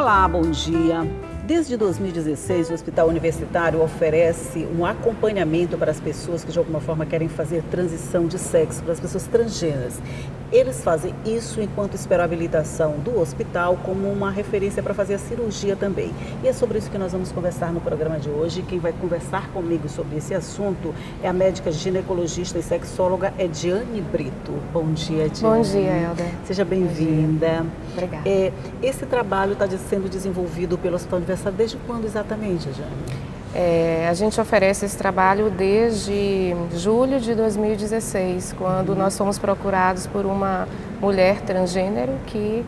Olá, bom dia. Desde 2016, o Hospital Universitário oferece um acompanhamento para as pessoas que de alguma forma querem fazer transição de sexo, para as pessoas transgêneras. Eles fazem isso enquanto esperam a habilitação do hospital como uma referência para fazer a cirurgia também. E é sobre isso que nós vamos conversar no programa de hoje. Quem vai conversar comigo sobre esse assunto é a médica ginecologista e sexóloga Ediane Brito. Bom dia, Ediane. Bom dia, Elda. Seja bem-vinda. Obrigada. Esse trabalho está sendo desenvolvido pelo Hospital Universitário desde quando exatamente, Ediane? A gente oferece esse trabalho desde julho de 2016, quando nós fomos procurados por uma mulher transgênero que,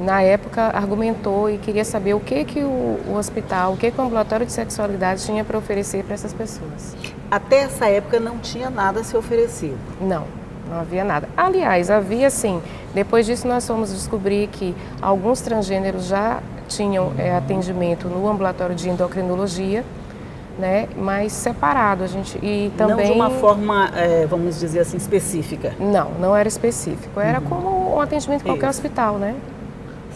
na época, argumentou e queria saber o que o hospital, o que o ambulatório de sexualidade tinha para oferecer para essas pessoas. Até essa época não tinha nada a se oferecer? Não havia nada. Aliás, havia sim. Depois disso, nós fomos descobrir que alguns transgêneros já tinham atendimento no ambulatório de endocrinologia, né, mas separado e também não de uma forma, vamos dizer assim, específica. Não era específico, era como um atendimento em qualquer hospital, né?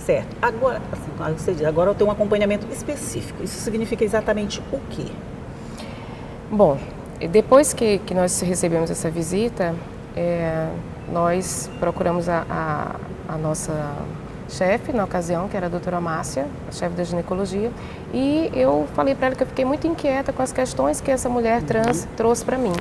Certo. Agora, assim, você diz, agora eu tenho um acompanhamento específico. Isso significa exatamente o quê? Bom, depois que nós recebemos essa visita, nós procuramos a nossa chefe na ocasião, que era a doutora Márcia, a chefe da ginecologia, e eu falei para ela que eu fiquei muito inquieta com as questões que essa mulher trans trouxe para mim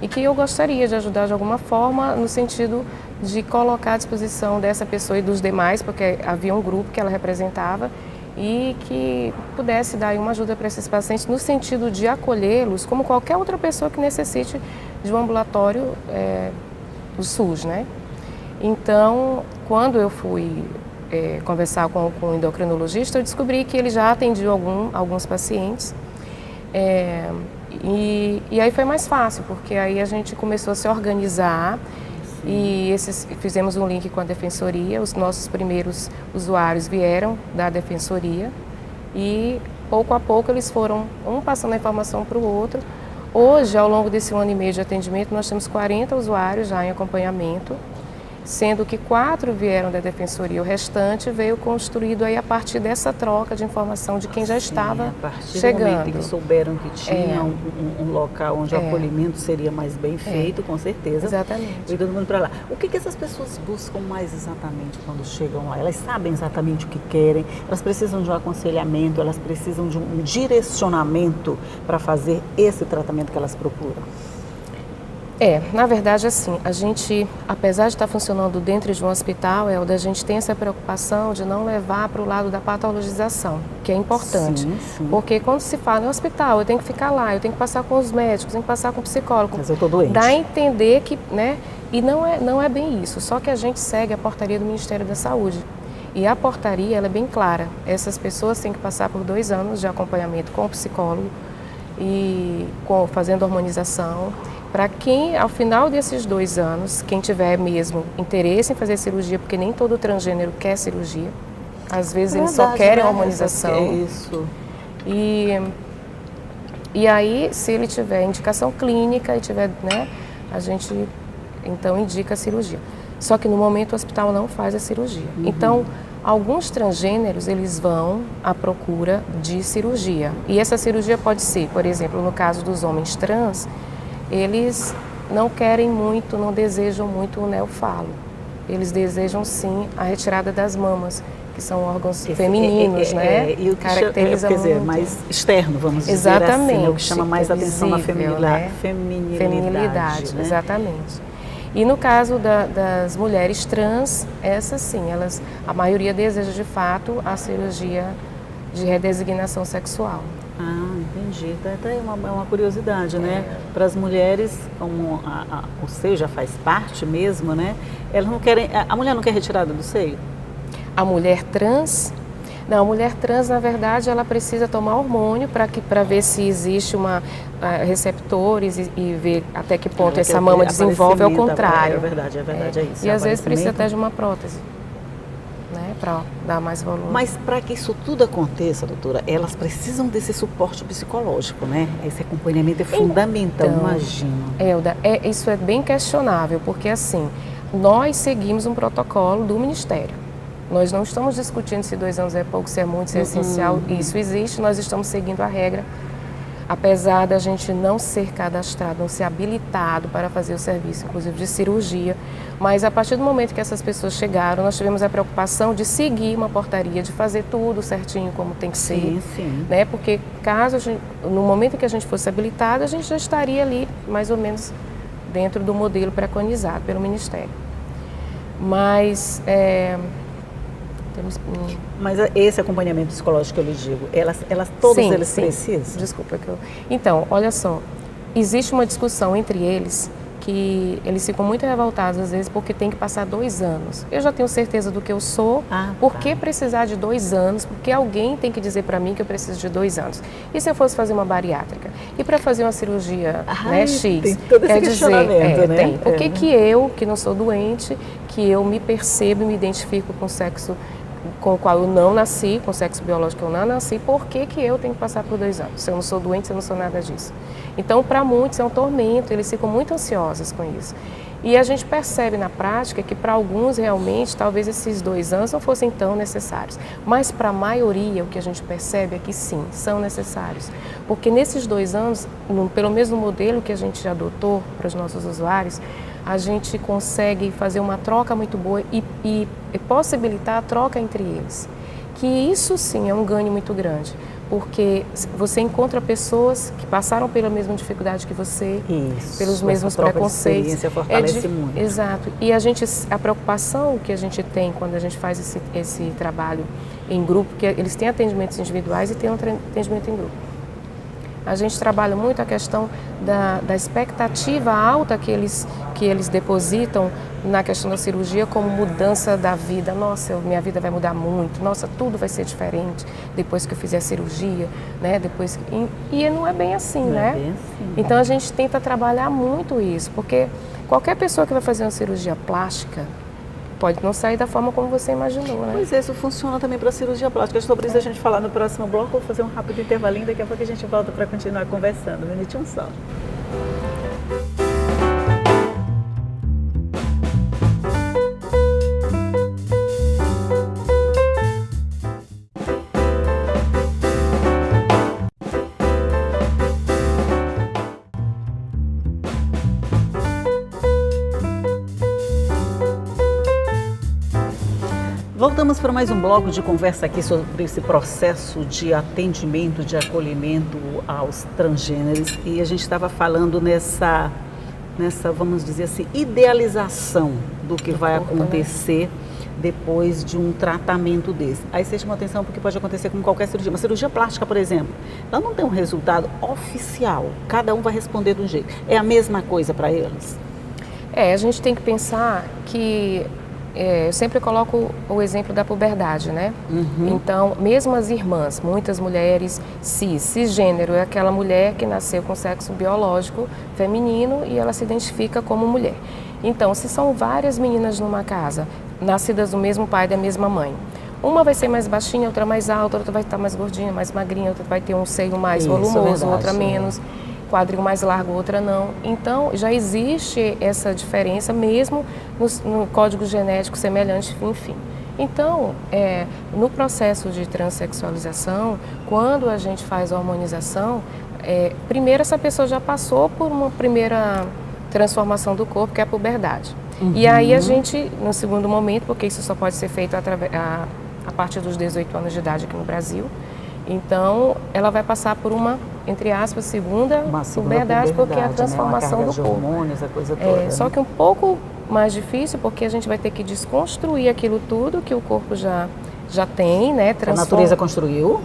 e que eu gostaria de ajudar de alguma forma no sentido de colocar à disposição dessa pessoa e dos demais, porque havia um grupo que ela representava e que pudesse dar uma ajuda para esses pacientes no sentido de acolhê-los como qualquer outra pessoa que necessite de um ambulatório do SUS, né? Então, quando eu fui conversar com o endocrinologista, eu descobri que ele já atendia alguns pacientes e aí foi mais fácil, porque aí a gente começou a se organizar. Sim. E fizemos um link com a defensoria. Os nossos primeiros usuários vieram da defensoria e pouco a pouco eles foram passando a informação para o outro. Hoje, ao longo desse 1 ano e meio de atendimento, nós temos 40 usuários já em acompanhamento, sendo que 4 vieram da defensoria, o restante veio construído aí a partir dessa troca de informação de quem já estava chegando. A partir do momento que souberam que tinha um local onde o acolhimento seria mais bem feito, com certeza. Exatamente. E todo mundo para lá. O que essas pessoas buscam mais exatamente quando chegam lá? Elas sabem exatamente o que querem, elas precisam de um aconselhamento, elas precisam de um direcionamento para fazer esse tratamento que elas procuram? Na verdade, assim, a gente, apesar de estar funcionando dentro de um hospital, a gente tem essa preocupação de não levar para o lado da patologização, que é importante. Sim. Porque quando se fala em hospital, eu tenho que ficar lá, eu tenho que passar com os médicos, eu tenho que passar com o psicólogo. Mas eu estou doente. Dá a entender que, né, e não é bem isso, só que a gente segue a portaria do Ministério da Saúde. E a portaria, ela é bem clara, essas pessoas têm que passar por 2 anos de acompanhamento com o psicólogo e fazendo hormonização. Para quem, ao final desses 2 anos, quem tiver mesmo interesse em fazer cirurgia, porque nem todo transgênero quer cirurgia, às vezes eles só querem hormonização. É isso. E aí, se ele tiver indicação clínica e tiver, né, a gente então indica a cirurgia. Só que no momento o hospital não faz a cirurgia. Então, alguns transgêneros, eles vão à procura de cirurgia. E essa cirurgia pode ser, por exemplo, no caso dos homens trans, eles não querem muito, não desejam muito o neofalo. Eles desejam sim a retirada das mamas, que são órgãos femininos, né? E o que caracteriza muito, mais externo, vamos dizer assim, o que chama mais atenção na feminilidade, né? Exatamente. E no caso das mulheres trans, essas sim, a maioria deseja de fato a cirurgia de redesignação sexual. Entendi. É uma curiosidade, né? Para as mulheres, como o seio já faz parte mesmo, né? Elas não querem. A mulher não quer retirada do seio? A mulher trans? Não, a mulher trans, na verdade, ela precisa tomar hormônio para ver se existe receptores e ver até que ponto essa mama desenvolve, ao contrário. É verdade, é isso. E às vezes precisa até de uma prótese, né, para dar mais volume. Mas para que isso tudo aconteça, doutora, elas precisam desse suporte psicológico, né? Esse acompanhamento é fundamental, então, imagino. Elda, isso é bem questionável, porque assim, nós seguimos um protocolo do Ministério. Nós não estamos discutindo se 2 anos é pouco, se é muito, se é essencial. Isso existe, nós estamos seguindo a regra. Apesar da gente não ser cadastrado, não ser habilitado para fazer o serviço, inclusive de cirurgia, mas a partir do momento que essas pessoas chegaram, nós tivemos a preocupação de seguir uma portaria, de fazer tudo certinho como tem que ser, né? Porque no momento que a gente fosse habilitado, a gente já estaria ali mais ou menos dentro do modelo preconizado pelo Ministério. Mas Mas esse acompanhamento psicológico que eu lhe digo, todos eles precisam? Desculpa. Então, olha só, existe uma discussão entre eles que eles ficam muito revoltados às vezes porque tem que passar 2 anos. Eu já tenho certeza do que eu sou, por que precisar de 2 anos? Porque alguém tem que dizer para mim que eu preciso de 2 anos. E se eu fosse fazer uma bariátrica? E para fazer uma cirurgia X? Tem todo esse questionamento, né? Tem. Por que eu, que não sou doente, que eu me percebo e me identifico com o sexo com o qual eu não nasci, com o sexo biológico eu não nasci, por que eu tenho que passar por 2 anos? Se eu não sou doente, se eu não sou nada disso. Então, para muitos é um tormento, eles ficam muito ansiosos com isso. E a gente percebe na prática que para alguns realmente, talvez esses 2 anos não fossem tão necessários. Mas para a maioria, o que a gente percebe é que sim, são necessários. Porque nesses 2 anos, pelo mesmo modelo que a gente adotou para os nossos usuários, a gente consegue fazer uma troca muito boa e possibilitar a troca entre eles. Que isso sim é um ganho muito grande, porque você encontra pessoas que passaram pela mesma dificuldade que você, pelos mesmos preconceitos. Essa fortalece muito. Exato. E a preocupação que a gente tem quando a gente faz esse trabalho em grupo, que eles têm atendimentos individuais e têm atendimento em grupo. A gente trabalha muito a questão da expectativa alta que eles depositam na questão da cirurgia como mudança da vida. Nossa, minha vida vai mudar muito, nossa, tudo vai ser diferente depois que eu fizer a cirurgia, né? E não é bem assim, né? É bem assim. Então a gente tenta trabalhar muito isso, porque qualquer pessoa que vai fazer uma cirurgia plástica pode não sair da forma como você imaginou, né? Pois é, isso funciona também para a cirurgia plástica. Sobre isso a gente falar no próximo bloco. Vou fazer um rápido intervalinho, daqui a pouco a gente volta para continuar conversando. Um minutinho só. Voltamos para mais um bloco de conversa aqui sobre esse processo de atendimento, de acolhimento aos transgêneros. E a gente estava falando nessa, vamos dizer assim, idealização do que vai acontecer depois de um tratamento desse. Aí você chama atenção porque pode acontecer com qualquer cirurgia. Uma cirurgia plástica, por exemplo, ela não tem um resultado oficial. Cada um vai responder de um jeito. É a mesma coisa para eles? A gente tem que pensar que eu sempre coloco o exemplo da puberdade, né? Então, mesmo as irmãs, muitas mulheres cisgênero, é aquela mulher que nasceu com sexo biológico feminino e ela se identifica como mulher. Então, se são várias meninas numa casa, nascidas do mesmo pai e da mesma mãe, uma vai ser mais baixinha, outra mais alta, outra vai estar mais gordinha, mais magrinha, outra vai ter um seio mais volumoso, outra menos. Quadril mais largo, outra não. Então, já existe essa diferença mesmo no código genético semelhante, enfim. Então, no processo de transexualização, quando a gente faz a hormonização, primeiro essa pessoa já passou por uma primeira transformação do corpo, que é a puberdade. E aí a gente, no segundo momento, porque isso só pode ser feito a partir dos 18 anos de idade aqui no Brasil, então ela vai passar por uma, entre aspas, segunda puberdade, porque é a transformação do corpo. Hormônios, a coisa toda, só que um pouco mais difícil, porque a gente vai ter que desconstruir aquilo tudo que o corpo já tem, né? A natureza construiu.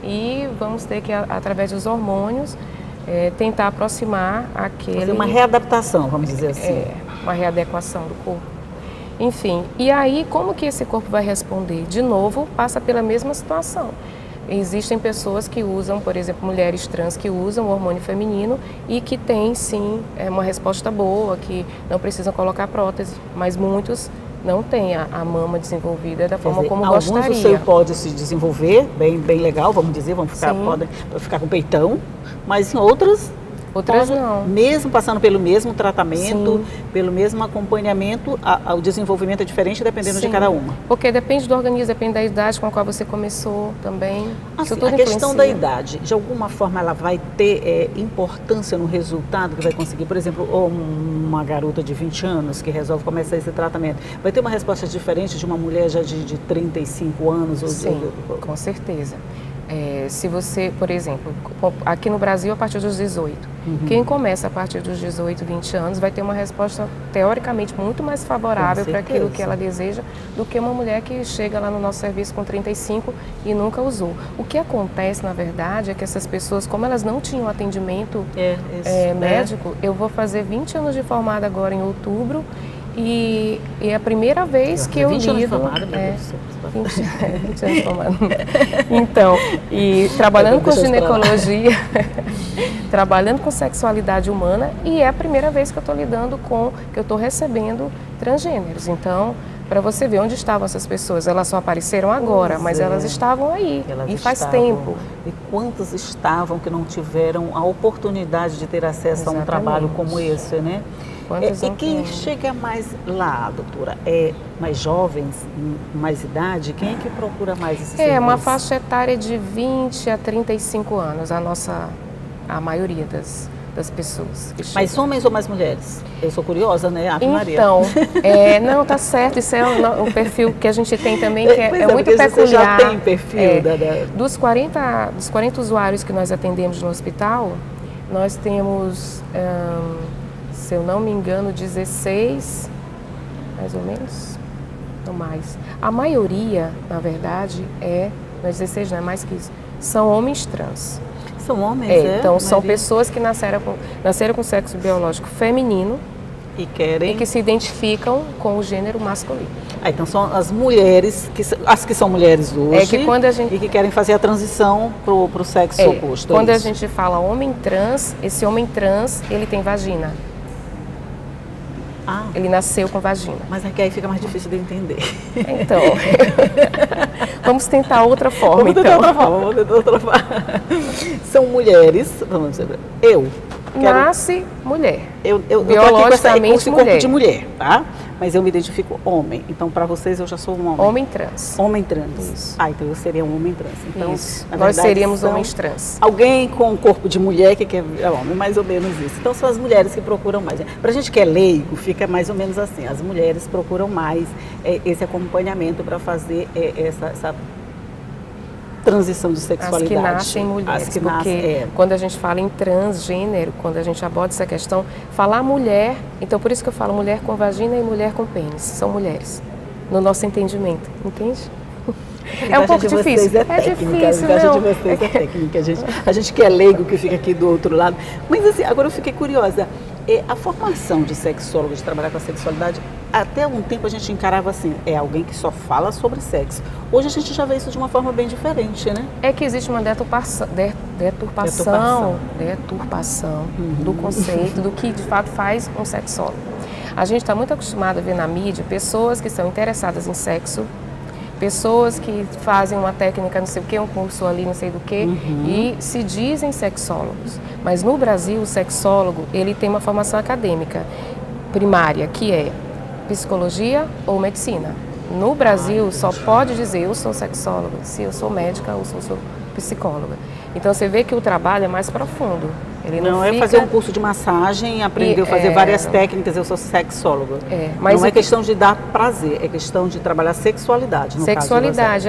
E vamos ter que, através dos hormônios, tentar aproximar aquele... Fazer uma readaptação, vamos dizer assim. Uma readequação do corpo. Enfim, e aí como que esse corpo vai responder? De novo, passa pela mesma situação. Existem pessoas que usam, por exemplo, mulheres trans que usam o hormônio feminino e que têm, sim, uma resposta boa, que não precisam colocar prótese, mas muitos não têm a mama desenvolvida da forma como gostaria. Alguns o seio pode se desenvolver, bem legal, vamos dizer, podem ficar com peitão, mas em outros Outras não. Mesmo passando pelo mesmo tratamento, Sim. pelo mesmo acompanhamento, o desenvolvimento é diferente dependendo de Sim. cada uma. Porque depende do organismo, depende da idade com a qual você começou também. Assim, Isso tudo a questão influencia. da idade, de alguma forma ela vai ter importância no resultado que vai conseguir? Por exemplo, uma garota de 20 anos que resolve começar esse tratamento, vai ter uma resposta diferente de uma mulher já de 35 anos? Sim, com certeza. Se você, por exemplo, aqui no Brasil a partir dos 18, quem começa a partir dos 18, 20 anos vai ter uma resposta teoricamente muito mais favorável para aquilo que ela deseja do que uma mulher que chega lá no nosso serviço com 35 e nunca usou. O que acontece, na verdade, é que essas pessoas, como elas não tinham atendimento médico, eu vou fazer 20 anos de formada agora em outubro. E é a primeira vez que eu lido... 20 anos de formada, meu Deus. 20 anos de formada. Então, e trabalhando com ginecologia, trabalhando com sexualidade humana, e é a primeira vez que eu estou lidando com, que eu estou recebendo transgêneros. Então, para você ver onde estavam essas pessoas, elas só apareceram agora, mas elas estavam aí, e faz tempo. E quantas estavam que não tiveram a oportunidade de ter acesso a um trabalho como esse, né? E quem chega mais lá, doutora? Mais jovens, mais idade? Quem é que procura mais esse serviço? Uma faixa etária de 20 a 35 anos, a maioria das pessoas que chegam. Mais homens ou mais mulheres? Eu sou curiosa, né? Ave Maria. Então, não, tá certo, isso é um perfil que a gente tem também, que é muito peculiar. Você já tem perfil Dos 40 usuários que nós atendemos no hospital, nós temos... se eu não me engano, 16, mais ou menos, não mais. A maioria, na verdade, não é 16, não é mais que isso, são homens trans. São homens, Então, são pessoas que nasceram com sexo biológico feminino e que se identificam com o gênero masculino. Então, são as mulheres, as que são mulheres hoje e que querem fazer a transição para o sexo oposto. Quando a gente fala homem trans, esse homem trans, ele tem vagina. Ele nasceu com vagina. Mas aqui aí fica mais difícil de entender. Então, vamos tentar outra forma. Vamos tentar outra forma. São mulheres, vamos dizer, nasce mulher. Eu biologicamente com esse corpo de mulher, tá? Mas eu me identifico homem. Então, para vocês, eu já sou um homem. Homem trans. Homem trans. Isso. Então eu seria um homem trans. Então, isso. Na Nós verdade, seríamos homens trans. Alguém com o corpo de mulher que quer homem, mais ou menos isso. Então, são as mulheres que procuram mais. Para a gente que é leigo, fica mais ou menos assim. As mulheres procuram mais esse acompanhamento para fazer essa transição de sexualidade. As que nascem mulheres, porque quando a gente fala em transgênero, quando a gente aborda essa questão, falar mulher, então por isso que eu falo mulher com vagina e mulher com pênis, são mulheres, no nosso entendimento, entende? É um pouco difícil. A linguagem de vocês é técnica, a gente que é leigo, que fica aqui do outro lado. Mas assim, agora eu fiquei curiosa. A formação de sexólogo, de trabalhar com a sexualidade, até um tempo a gente encarava assim, alguém que só fala sobre sexo. Hoje a gente já vê isso de uma forma bem diferente, né? É que existe uma deturpação do conceito, do que de fato faz um sexólogo. A gente está muito acostumado a ver na mídia pessoas que são interessadas em sexo, pessoas que fazem uma técnica, não sei o que, um curso ali, não sei do que, e se dizem sexólogos. Mas no Brasil, o sexólogo, ele tem uma formação acadêmica primária, que é psicologia ou medicina. No Brasil, só pode dizer eu sou sexóloga se eu sou médica ou se eu sou psicóloga. Então, você vê que o trabalho é mais profundo. Ele não fica... fazer um curso de massagem, aprender a fazer várias técnicas, eu sou sexóloga. Mas não é questão de dar prazer, é questão de trabalhar sexualidade. A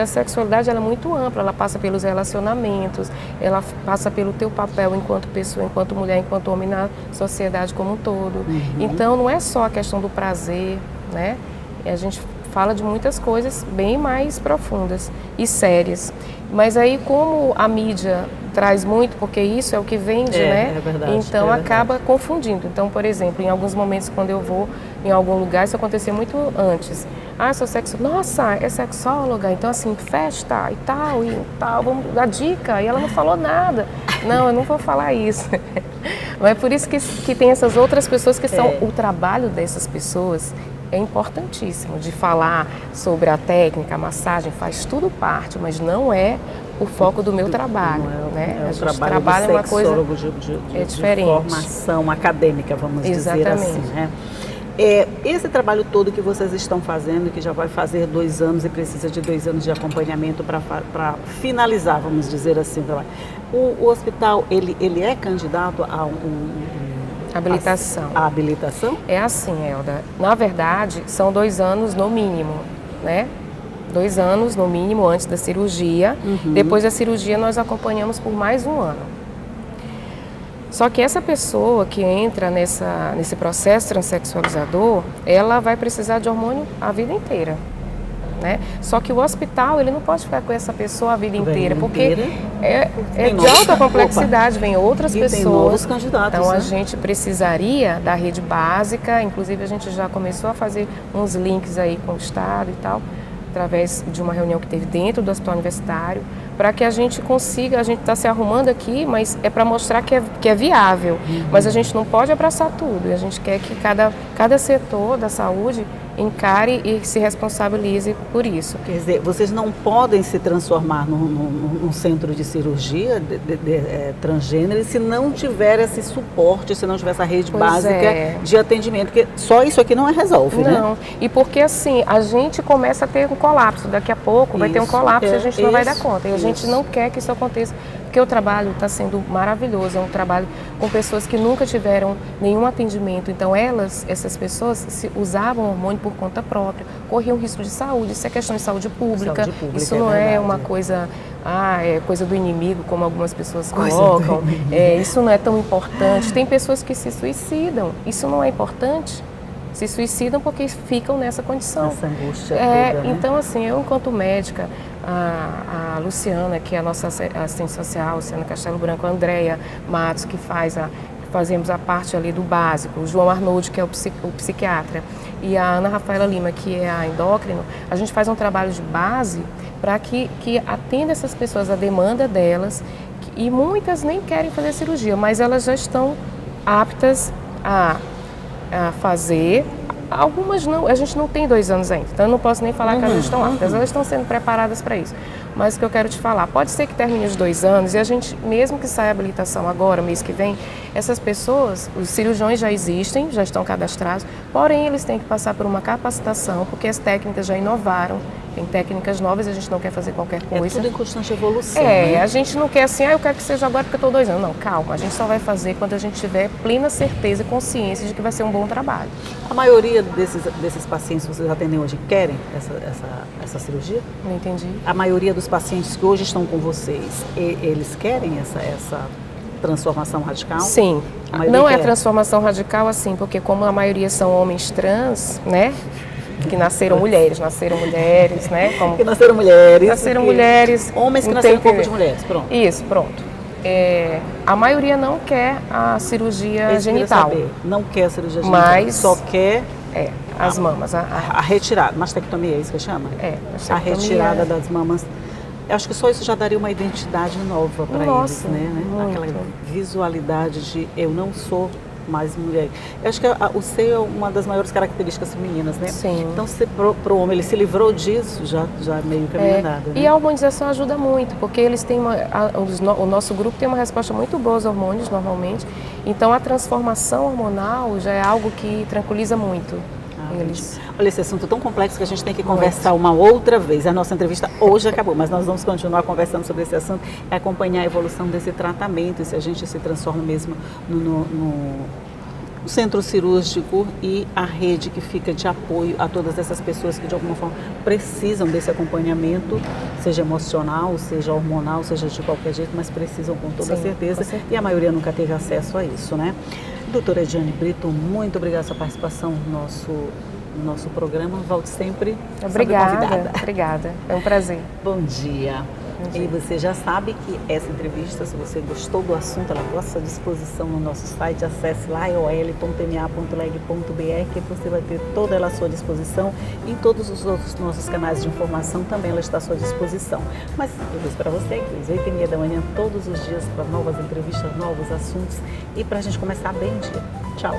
sexualidade ela é muito ampla, ela passa pelos relacionamentos, ela passa pelo teu papel enquanto pessoa, enquanto mulher, enquanto homem na sociedade como um todo. Então, não é só a questão do prazer, né? A gente fala de muitas coisas bem mais profundas e sérias. Mas aí, como a mídia traz muito, porque isso é o que vende, né? É verdade. Então, acaba confundindo. Então, por exemplo, em alguns momentos, quando eu vou em algum lugar, isso acontecia muito antes. Sou sexóloga. Nossa, é sexóloga? Então, assim, festa e tal, vamos dar dica. E ela não falou nada. Não, eu não vou falar isso. Mas é por isso que tem essas outras pessoas que são... O trabalho dessas pessoas é importantíssimo de falar sobre a técnica, a massagem, faz tudo parte, mas não é o foco do meu trabalho, né? É a o gente trabalho trabalha do uma coisa é diferente. De formação acadêmica, vamos dizer assim, né? Esse trabalho todo que vocês estão fazendo, que já vai fazer 2 anos e precisa de 2 anos de acompanhamento para finalizar, vamos dizer assim, o hospital, ele é candidato a habilitação. A habilitação? É assim, Elda. Na verdade, são 2 anos no mínimo, né? 2 anos no mínimo antes da cirurgia. Depois da cirurgia, nós acompanhamos por mais 1 ano. Só que essa pessoa que entra nesse processo transexualizador, ela vai precisar de hormônio a vida inteira, né? Só que o hospital, ele não pode ficar com essa pessoa a vida inteira, porque é de alta complexidade, vem outras pessoas. Tem novos candidatos, então, né? a gente precisaria da rede básica, inclusive a gente já começou a fazer uns links aí com o Estado e tal, através de uma reunião que teve dentro do hospital universitário, para que a gente consiga, a gente está se arrumando aqui, mas é para mostrar que é viável, mas a gente não pode abraçar tudo, e a gente quer que cada setor da saúde encare e se responsabilize por isso. Quer dizer, vocês não podem se transformar num centro de cirurgia transgênero se não tiver esse suporte, se não tiver essa rede básica de atendimento, porque só isso aqui não resolve, né? Não, e porque assim, a gente começa a ter um colapso, daqui a pouco vai ter um colapso e a gente não vai dar conta, e a gente não quer que isso aconteça, porque o trabalho está sendo maravilhoso, é um trabalho com pessoas que nunca tiveram nenhum atendimento, então essas pessoas usavam hormônio por conta própria, corriam risco de saúde, isso é questão de saúde pública, isso não é uma coisa, é coisa do inimigo, como algumas pessoas colocam, isso não é tão importante, tem pessoas que se suicidam, isso não é importante? Se suicidam porque ficam nessa condição. Essa angústia toda, né? Então, assim, eu enquanto médica, a Luciana, que é a nossa assistente social, Luciana Castelo Branco, a Andréia Matos, que fazemos a parte ali do básico, o João Arnoldi, que é o psiquiatra, e a Ana Rafaela Lima, que é a endócrino, a gente faz um trabalho de base para que atenda essas pessoas, a demanda delas, e muitas nem querem fazer cirurgia, mas elas já estão aptas a fazer, algumas não, a gente não tem 2 anos ainda, então eu não posso nem falar que elas estão aptas, elas estão sendo preparadas para isso. Mas o que eu quero te falar, pode ser que termine os 2 anos e a gente, mesmo que saia a habilitação agora, mês que vem, essas pessoas, os cirurgiões já existem, já estão cadastrados, porém eles têm que passar por uma capacitação, porque as técnicas já inovaram, tem técnicas novas e a gente não quer fazer qualquer coisa. É tudo em constante evolução, né? A gente não quer assim, eu quero que seja agora porque eu estou 2 anos. Não, calma, a gente só vai fazer quando a gente tiver plena certeza e consciência de que vai ser um bom trabalho. A maioria desses pacientes que vocês atendem hoje querem essa cirurgia? Não entendi. A maioria dos pacientes que hoje estão com vocês, eles querem essa transformação radical? Sim, não é transformação radical assim, porque como a maioria são homens trans, né? Que nasceram mulheres, né? Que nasceram mulheres. Nasceram mulheres. Homens que nasceram corpo de mulheres, pronto. Isso, pronto. A maioria não quer a cirurgia genital. Não quer a cirurgia genital, mas só quer as mamas. A retirada, mastectomia, é isso que chama? Mastectomia. A retirada das mamas. Eu acho que só isso já daria uma identidade nova para eles, né? Aquela visualidade de eu não sou mais mulher. Eu acho que o seio é uma das maiores características femininas, né? Sim. Então, para o homem, ele se livrou disso, já meio caminho andado, né? E a hormonização ajuda muito, porque eles têm o nosso grupo tem uma resposta muito boa aos hormônios, normalmente. Então, a transformação hormonal já é algo que tranquiliza muito eles. Olha, esse assunto tão complexo que a gente tem que conversar uma outra vez. A nossa entrevista hoje acabou, mas nós vamos continuar conversando sobre esse assunto e acompanhar a evolução desse tratamento, e se a gente se transforma mesmo no centro cirúrgico e a rede que fica de apoio a todas essas pessoas que de alguma forma precisam desse acompanhamento, seja emocional, seja hormonal, seja de qualquer jeito, mas precisam com toda certeza, e a maioria nunca teve acesso a isso, né? Doutora Ediane Brito, muito obrigada pela sua participação no nosso programa. Volte sempre. Obrigada. É um prazer. Bom dia. E você já sabe que essa entrevista, se você gostou do assunto, ela está à sua disposição no nosso site. Acesse lá, eol.ma.leg.br, que você vai ter toda ela à sua disposição. E em todos os outros nossos canais de informação também ela está à sua disposição. Mas eu disse para você que às 8h30 da manhã, todos os dias, para novas entrevistas, novos assuntos e para a gente começar bem o dia. Tchau.